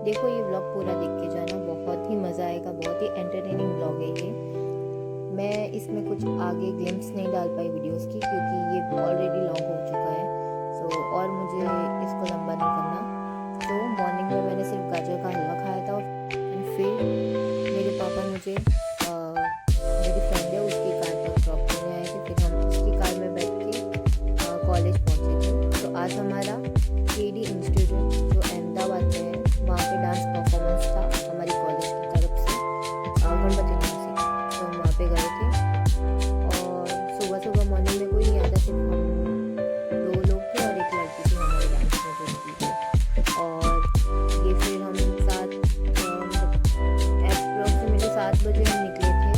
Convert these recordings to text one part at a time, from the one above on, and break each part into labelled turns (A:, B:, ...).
A: देखो ये व्लॉग पूरा देख के जाना, बहुत ही मज़ा आएगा, बहुत ही एंटरटेनिंग व्लॉग है ये। मैं इसमें कुछ आगे ग्लिम्स नहीं डाल पाई वीडियोस की क्योंकि ये ऑलरेडी लॉन्ग हो चुका है। और मुझे इसको लंबा नहीं करना। तो मॉर्निंग में मैंने सिर्फ गाजर का हलवा खाया था और फिर मेरे पापा मुझे मेरी फ्रेंड है उसकी कार पर ड्रॉप करने आए थे। फिर हम उसकी कार में बैठ के कॉलेज पहुँचे थे। तो आज हमारा केडी इंस्टीट्यूट जो अहमदाबाद में है वहाँ पे डांस परफॉर्मेंस था हमारी कॉलेज की तरफ से, गणपति डांस से। तो हम वहाँ पे गए थे और सुबह सुबह मॉर्निंग में कोई नहीं आता, सिर्फ हम 2 लोग थे और एक लड़की थी हमारे डांस में जुड़ती थी। और ये फिर हम अप्रॉक्सीमेटली 7 बजे हम निकले थे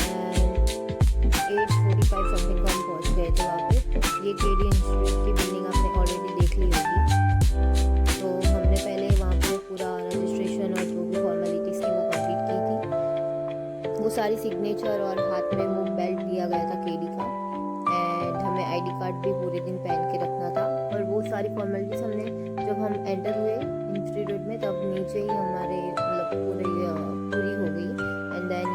A: एंड 8:45 समथिंग को हम पहुँच गए थे वहाँ पे। ये केडी इंस्टीट्यूट की बिल्डिंग आपने ऑलरेडी देख ली होगी। तो हमने पहले वहाँ पे पूरा रजिस्ट्रेशन और जो भी फॉर्मेलिटीज़ थी वो कंप्लीट की थी। वो सारी सिग्नेचर और हाथ में वो बेल्ट दिया गया था केडी का एंड हमें आईडी कार्ड भी पूरे दिन पहन के रखना था। और वो सारी फॉर्मेलिटीज़ हमने जब हम एंटर हुए इंस्टीट्यूट में तब नीचे ही हमारे मतलब पूरी हो गई। एंड देन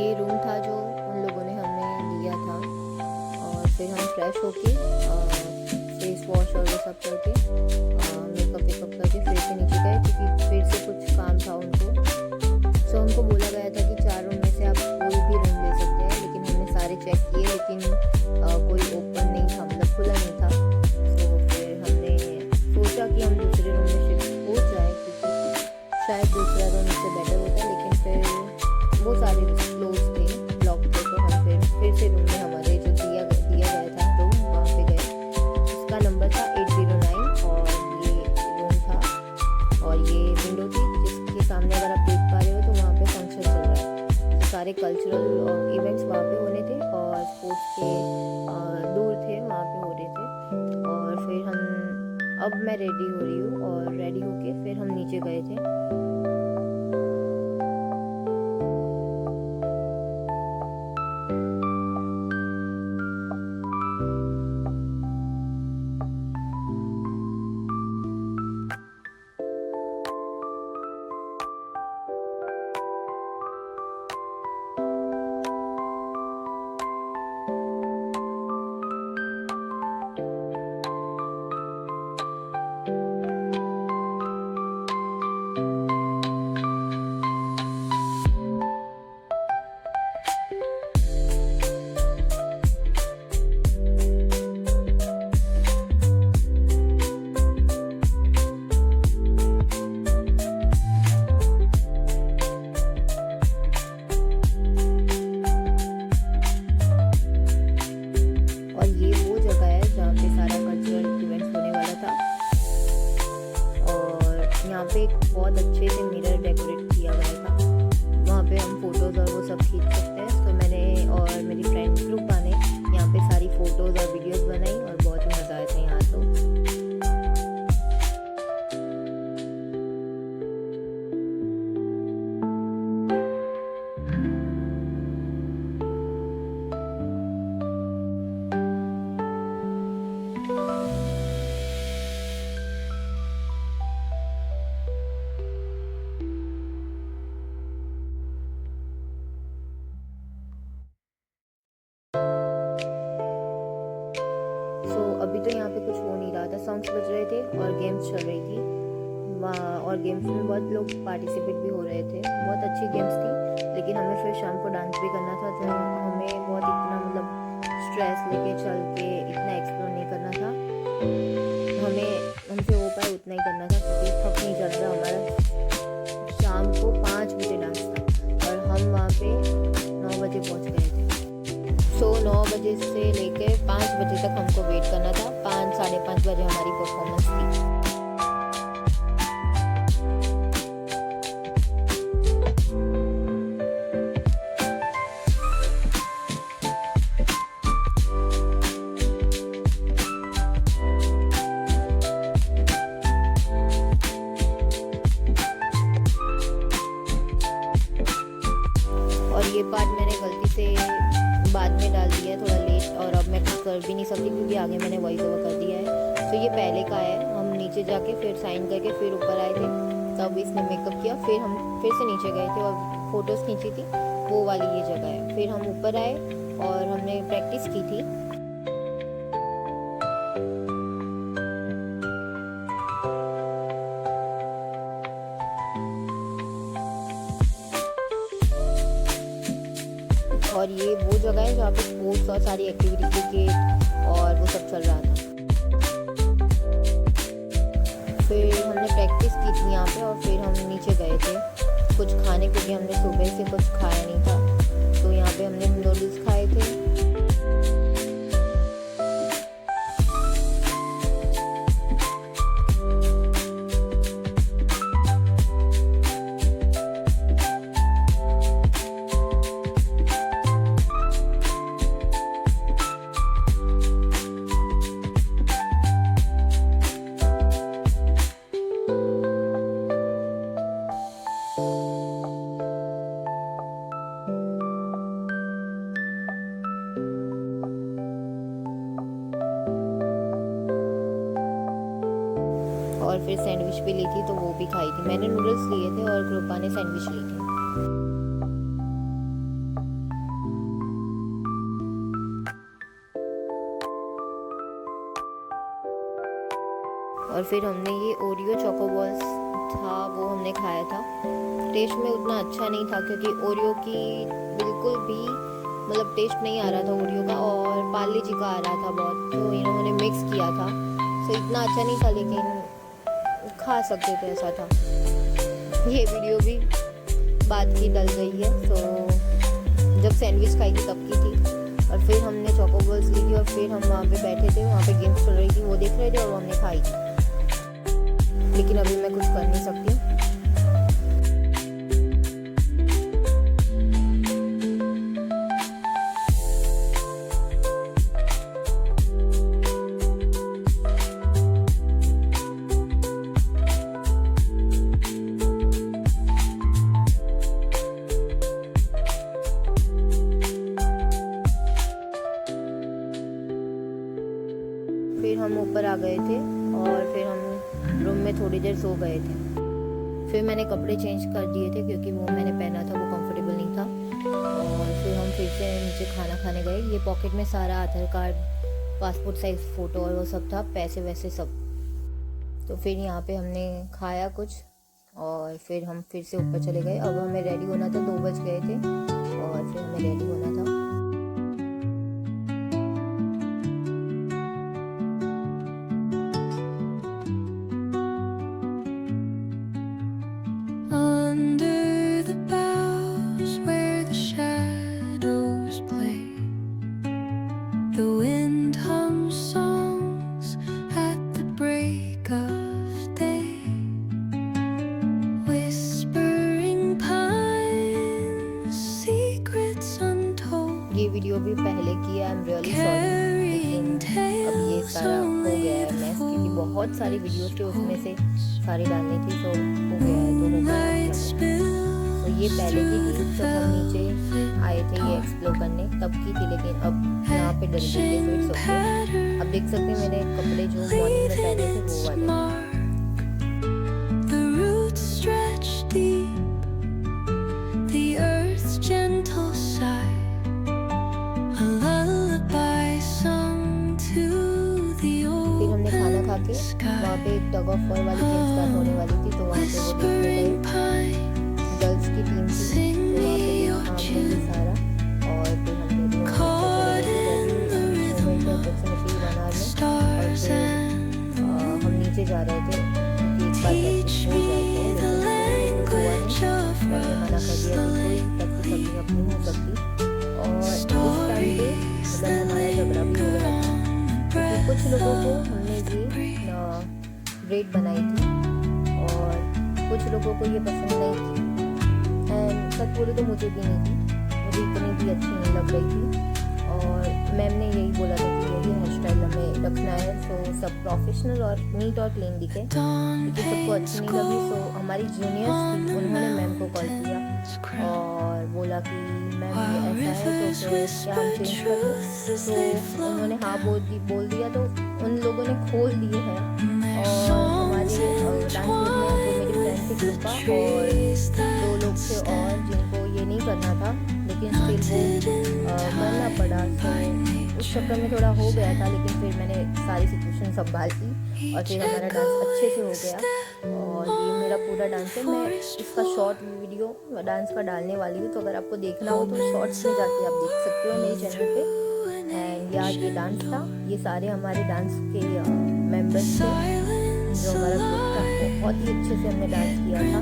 A: ये रूम था जो उन लोगों ने हमें दिया था। और फिर हम फ्रेश होके फेस वॉश और ये सब करके मेकअप करके फिर से नीचे गए क्योंकि फिर से कुछ काम था उनको। सो हमको बोला गया था कि 4 रूम में से आप कोई भी रूम ले सकते हैं, लेकिन हमने सारे चेक किए लेकिन कोई ओपन नहीं था, मतलब खुला नहीं था। तो फिर हमने सोचा कि हम दूसरे रूम में शिफ्ट हो जाए क्योंकि शायद दूसरा रूम इससे बेटर होता, लेकिन फिर वो सारे क्लोज थे, ब्लॉक थे। तो हम फिर से रूम में हमारे जो दिया गया था रूम वहाँ पे गए। उसका नंबर था 809 और ये रूम था और ये विंडो थी जिसके सामने अगर आप देख पा रहे हो तो वहाँ पे फंक्शन चल रहा है। तो सारे कल्चरल इवेंट्स वहाँ पे होने थे और स्पोर्ट्स के दूर थे वहाँ पे हो रहे थे। और फिर अब मैं रेडी हो रही हूँ और रेडी होके फिर हम नीचे गए थे। यहाँ पे एक बहुत अच्छे से मिरर डेकोरेट किया गया था, वहाँ पे हम फोटोज़ और वो सब खींच सकते हैं। तो मैंने और मेरी फ्रेंड ग्रुप ने यहाँ पे सारी फ़ोटोज़ और वीडियोस बनाई और बहुत ही मज़ा आया था यहाँ तो। अभी तो यहाँ पे कुछ हो नहीं रहा था, सॉन्ग्स बज रहे थे और गेम्स चल रही थी और गेम्स में बहुत लोग पार्टिसिपेट भी हो रहे थे। बहुत अच्छी गेम्स थी, लेकिन हमें फिर शाम को डांस भी करना था। तो हमें बहुत इतना मतलब स्ट्रेस लेके चल के इतना एक्सप्लोर नहीं करना था, हमसे हो पाए उतना ही करना था क्योंकि थक नहीं चल रहा हमारा। शाम को 5 बजे डांस था और हम वहाँ पे 9 बजे पहुँच गए थे। तो 9 बजे से लेकर 5 बजे तक हमको वेट करना था। 5 साढ़े 5 बजे हमारी परफॉर्मेंस थी। और ये पार्ट मैंने गलती से बाद में डाल दिया है, थोड़ा लेट, और अब मैं कुछ कर भी नहीं सकती क्योंकि आगे मैंने वॉइस ओवर कर दिया है। तो ये पहले का है, हम नीचे जाके फिर साइन करके फिर ऊपर आए थे। तब इसने मेकअप किया। फिर हम फिर से नीचे गए थे और फ़ोटोज़ खींची थी, वो वाली ये जगह है। फिर हम ऊपर आए और हमने प्रैक्टिस की थी। और ये वो जगह है जहाँ पे स्पोर्ट्स और सारी एक्टिविटी, क्रिकेट और वो सब चल रहा था। फिर हमने प्रैक्टिस की थी यहाँ पे और फिर हम नीचे गए थे कुछ खाने, क्योंकि हमने सुबह से कुछ खाया नहीं था। तो यहाँ पे हमने नूडल्स खाए थे। और फिर सैंडविच भी ली थी, तो वो भी खाई थी। मैंने नूडल्स लिए थे और कृपा ने सैंडविच ली थी। और फिर हमने ये ओरियो चोको बॉल्स था, वो हमने खाया था। टेस्ट में उतना अच्छा नहीं था, क्योंकि ओरियो की बिल्कुल भी मतलब टेस्ट नहीं आ रहा था ओरियो का, और पार्ले जी का आ रहा था बहुत, तो इन्होंने मिक्स किया था। सो इतना अच्छा नहीं था, लेकिन खा सकते थे, ऐसा था। ये वीडियो भी बाद की डल गई है, तो जब सैंडविच खाई थी तब की थी। और फिर हमने चोको बॉल्स ली थी और फिर हम वहाँ पे बैठे थे, वहाँ पे गेम्स चल रही थी, वो देख रहे थे और वो हमने खाई थी। लेकिन अभी मैं कुछ कर नहीं सकती। फिर हम ऊपर आ गए थे और फिर हम रूम में थोड़ी देर सो गए थे। फिर मैंने कपड़े चेंज कर दिए थे, क्योंकि वो मैंने पहना था वो कंफर्टेबल नहीं था। और फिर हम फिर से नीचे खाना खाने गए। ये पॉकेट में सारा आधार कार्ड, पासपोर्ट साइज फ़ोटो और वो सब था, पैसे वैसे सब। तो फिर यहाँ पे हमने खाया कुछ और फिर हम फिर से ऊपर चले गए। अब हमें रेडी होना था, 2 बज गए थे और फिर हमें रेडी होना था। ये वीडियो भी पहले की है, आई एम रियली सॉरी, लेकिन अब ये सारा हो गया है मैस, क्योंकि बहुत सारी वीडियोस थे, उसमें से सारी डालनी थी, तो हो गया है, तो हो गया। तो ये पहले की थी, जब हम नीचे आए थे ये एक्सप्लोर करने, तब की थी, लेकिन अब यहाँ पे डल गई है, तो इट्स ओके। अब देख सकते हैं मेरे कपड़े जो मॉर्निंग में पहने थे वो वाले। वहाँ पे एक टग ऑफ वॉर वाली गेम स्टार्ट होने वाली थी, तो वहाँ पे वो देखने गए। गर्ल्स की टीम थी, तो वहाँ पे काम किया सारा। और फिर हमने हम नीचे जा रहे थे, मना कर दिया कि अपनी हो सकती। और उस टाइम पे मतलब हमारा झगड़ा भी हो रहा था, क्योंकि कुछ लोगों को हमने ये ब्रेड बनाई थी और कुछ लोगों को ये पसंद नहीं थी। एंड सच बोले तो मुझे भी नहीं थी, मुझे इतनी भी अच्छी नहीं लग रही थी। और मैम ने यही बोला था कि यही हेयर स्टाइल हमें रखना है, सो सब प्रोफेशनल और नीट और क्लीन दिखे, क्योंकि सबको अच्छी नहीं लगी। सो हमारी जूनियर्स थी, उन्होंने मैम को कॉल किया और बोला कि मैम ये ऐसा है, तो फिर क्या हम चेंज कर दें? तो उन्होंने हाँ बोल दिया, तो उन लोगों ने खोल दिए हैं। और हमारे डांस ग्रुप में जो मेरी फ्रेंड थी वीडियो का, और 2 लोग थे और जिनको ये नहीं करना था, लेकिन स्टिल वो करना पड़ा। तो उस चक्कर में थोड़ा हो गया था, लेकिन फिर मैंने सारी सिचुएशन संभाल ली और फिर हमारा डांस अच्छे से हो गया। और ये मेरा पूरा डांस है। मैं इसका शॉर्ट वीडियो डांस का डालने वाली हूँ, तो अगर आपको देखना हो तो शॉर्ट्स में जाके आप देख सकते हो मेरे चैनल पे। एंड यार ये डांस था, ये सारे हमारे डांस के मेंबर्स थे, जो हमारा ग्रुप था। बहुत ही अच्छे से हमने डांस किया था।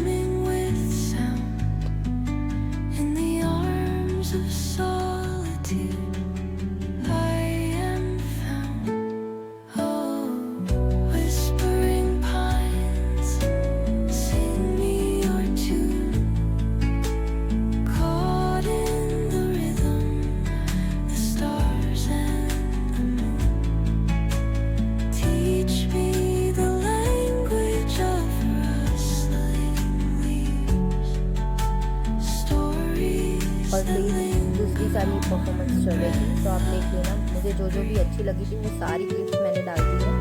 A: और फिर दूसरी सारी परफॉर्मेंस चल रही थी, तो आप देख लेना। मुझे जो जो भी अच्छी लगी थी वो सारी क्लिप्स मैंने डाल दी है,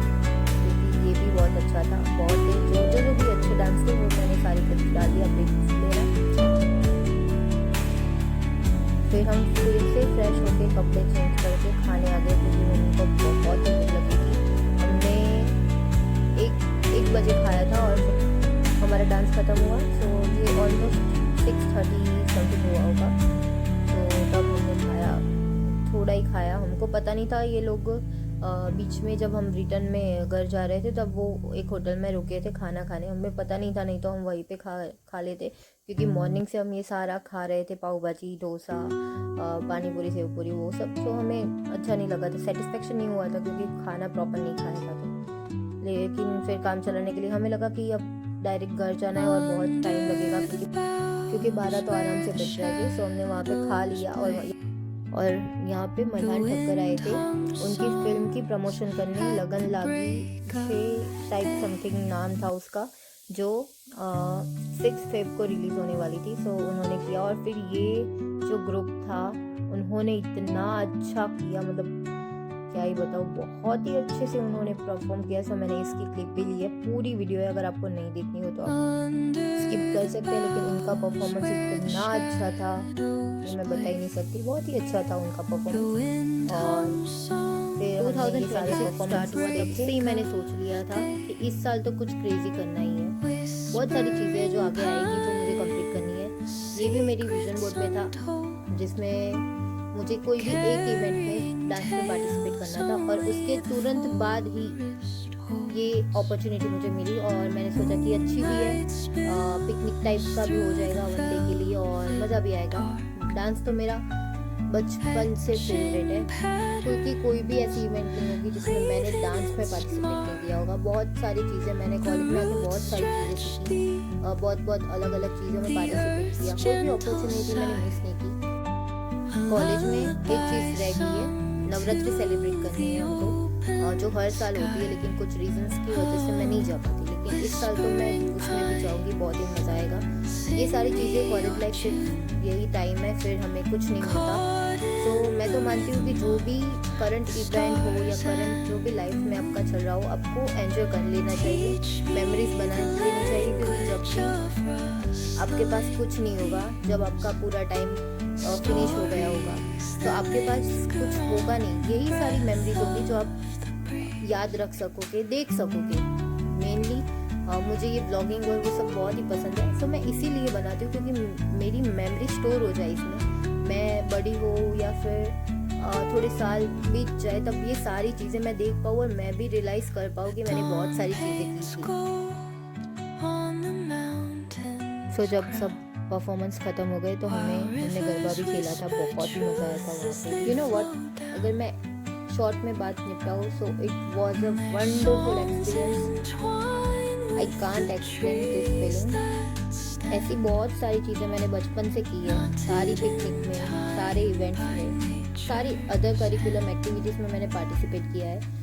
A: क्योंकि ये भी बहुत अच्छा था। बहुत जो भी अच्छे डांस थे वो मैंने सारी क्लिप्स डाल दी, आप देख लेना। फिर हम फिर से फ्रेश होके कपड़े चेंज करके खाने आ गए, क्योंकि उनको बहुत ही भूख लगी थी। हमने एक बजे खाया था और हमारा डांस ख़त्म हुआ, तो ये ऑलमोस्ट 6:30 समथिंग हुआ होगा। तो तब हमने खाया, थोड़ा ही खाया। हमको पता नहीं था, ये लोग बीच में जब हम रिटर्न में घर जा रहे थे तब वो एक होटल में रुके थे खाना खाने, हमें पता नहीं था, नहीं तो हम वहीं पे खा लेते, क्योंकि मॉर्निंग से हम ये सारा खा रहे थे, पाव भाजी, डोसा, पानी पूरी, सेव पूरी, वो सब। तो हमें अच्छा नहीं लगा था, सेटिस्फेक्शन नहीं हुआ था, क्योंकि खाना प्रॉपर नहीं खाया था। तो लेकिन फिर काम चलाने के लिए हमें लगा कि अब डायरेक्ट घर जाना है और बहुत टाइम लगेगा, क्योंकि 12 तो आराम से बच जाएगी। सो हमने वहाँ पे खा लिया। और यहाँ पे मल्हान ठक्कर आए थे, उनकी फिल्म की प्रमोशन करने, लगन लागी 6 टाइप समथिंग नाम था उसका, जो 6 फेब को रिलीज़ होने वाली थी। सो उन्होंने किया, और फिर ये जो ग्रुप था उन्होंने इतना अच्छा किया, मतलब क्या ही बताऊँ, बहुत ही अच्छे से उन्होंने परफॉर्म किया। सो मैंने इसकी क्लिप भी ली है, पूरी वीडियो है, अगर आपको नहीं देखनी हो तो आप स्किप कर सकते हैं। लेकिन उनका परफॉर्मेंस इतना अच्छा था कि मैं बता ही नहीं सकती, बहुत ही अच्छा था उनका परफॉर्मेंस। और फिर 2026 स्टार्ट हुआ, तब से ही मैंने सोच लिया था कि इस साल तो कुछ क्रेजी करना ही है। बहुत सारी चीज़ें हैं जो आगे आएगी, जो मुझे कंप्लीट करनी है। ये भी मेरी विजन बोर्ड में था, जिसमें मुझे कोई भी एक इवेंट में डांस में पार्टिसिपेट करना था, और उसके तुरंत बाद ही ये अपॉर्चुनिटी मुझे मिली। और मैंने सोचा कि अच्छी भी है, पिकनिक टाइप का भी हो जाएगा वन डे के लिए, और मज़ा भी आएगा। डांस तो मेरा बचपन से फेवरेट है, क्योंकि कोई भी ऐसी इवेंट नहीं होगी जिसमें मैंने डांस में पार्टिसिपेट नहीं किया होगा। बहुत सारी चीज़ें मैंने कॉलेज में आके बहुत सारी चीज़ें सीखी, बहुत अलग अलग चीज़ों में पार्टिसिपेट किया, कोई भी अपॉर्चुनिटी मैंने मिस नहीं की। कॉलेज में एक चीज़ रह गई है, नवरात्रि सेलिब्रेट करनी है हमको, जो हर साल होती है, लेकिन कुछ रीजंस की वजह से मैं नहीं जा पाती। लेकिन इस साल तो मैं उसमें भी जाऊँगी, बहुत ही मज़ा आएगा। ये सारी चीज़ें, कॉलेज लाइफ सिर्फ यही टाइम है, फिर हमें कुछ नहीं होता। तो मैं तो मानती हूँ कि जो भी करंट इवेंट हो या करंट जो भी लाइफ में आपका चल रहा हो, आपको एंजॉय कर लेना चाहिए, मेमोरीज बना लेनी चाहिए। क्योंकि जब भी आपके पास कुछ नहीं होगा, जब आपका पूरा टाइम फिनिश हो गया होगा, तो आपके पास कुछ होगा नहीं। यही सारी मेमोरीज होगी जो आप याद रख सकोगे, देख सकोगे। मेनली मुझे ये ब्लॉगिंग और वो सब बहुत ही पसंद है, तो मैं इसीलिए बनाती हूँ, क्योंकि मेरी मेमोरी स्टोर हो जाए इसमें। मैं बड़ी हो या फिर थोड़े साल बीत जाए, तब ये सारी चीज़ें मैं देख पाऊँ और मैं भी रियलाइज़ कर पाऊँ कि मैंने बहुत सारी चीज़ें की थी। सो जब सब परफॉर्मेंस ख़त्म हो गए तो हमने गरबा भी खेला था, बहुत ही मज़ा आया था वहाँ पे। यू नो व्हाट, अगर मैं शॉर्ट में बात निपटाऊँ, so it was a wonderful experience, I can't explain this feeling. ऐसी बहुत सारी चीज़ें मैंने बचपन से की है, सारी पिकनिक में, सारे इवेंट्स में, सारी अदर करिकुलम एक्टिविटीज़ में मैंने पार्टिसिपेट किया है।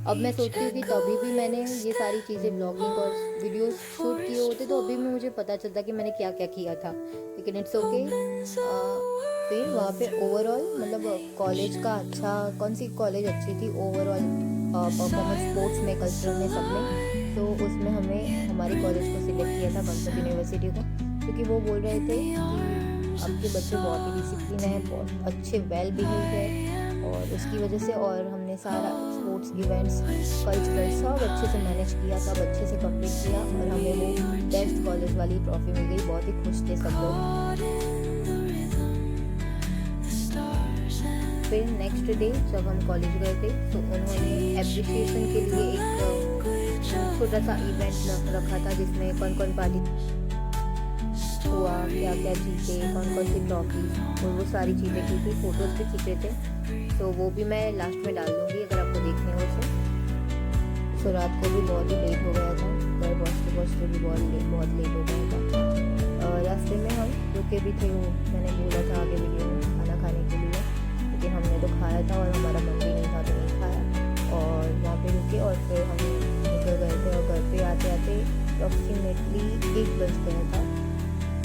A: अब मैं सोचती हूँ कि तभी भी मैंने ये सारी चीज़ें ब्लॉगिंग और वीडियोस शूट किए होते, तो अभी भी मुझे पता चलता कि मैंने क्या क्या किया था। लेकिन इट्स ओके। फिर वहाँ पे ओवरऑल मतलब कॉलेज का अच्छा, कौन सी कॉलेज अच्छी थी ओवरऑल, परफॉर्मेंस, स्पोर्ट्स में, कल्चरल में, सब में। तो उसमें हमें हमारे कॉलेज को सिलेक्ट किया था, कंसेप्ट यूनिवर्सिटी को, क्योंकि वो बोल रहे थे कि आपके बच्चे बहुत ही डिसिप्लिन है, बहुत अच्छे वेल बिहेव है, और उसकी वजह से। और हमने सारा स्पोर्ट्स इवेंट्स कल्चरल सब अच्छे से मैनेज किया, सब अच्छे से कंप्लीट किया, और हमें वो बेस्ट कॉलेज वाली ट्रॉफी मिल गई। बहुत ही खुश थे सब लोग। फिर नेक्स्ट डे जब हम कॉलेज गए थे तो उन्होंने एप्रिसिएशन के लिए एक छोटा सा इवेंट रखा था, जिसमें कौन कौन पार्टी हुआ, क्या क्या जीते, कौन कौन सी ट्रॉफी, और वो सारी चीज़ें की थी। फ़ोटोज़ भी खींचे थे, तो वो भी मैं लास्ट में डाल दूँगी अगर आपको देखने हो तो। सो रात को भी बहुत ही लेट हो गया था, घर पहुँचते भी बहुत लेट हो गया था। और रास्ते में हम रुके भी थे, वो मैंने बोला था आगे वीडियो में, खाना खाने के लिए, लेकिन हमने तो खाया था और हमारा मन भी नहीं था तो नहीं खाया, और वहाँ पे रुके और फिर हम निकल गए थे। और घर पे आते आते अप्रॉक्सीमेटली 1 बज गया था,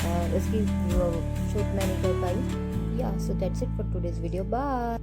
A: और उसकी शूट मैं नहीं कर पाई। Yeah so that's it for today's video, bye.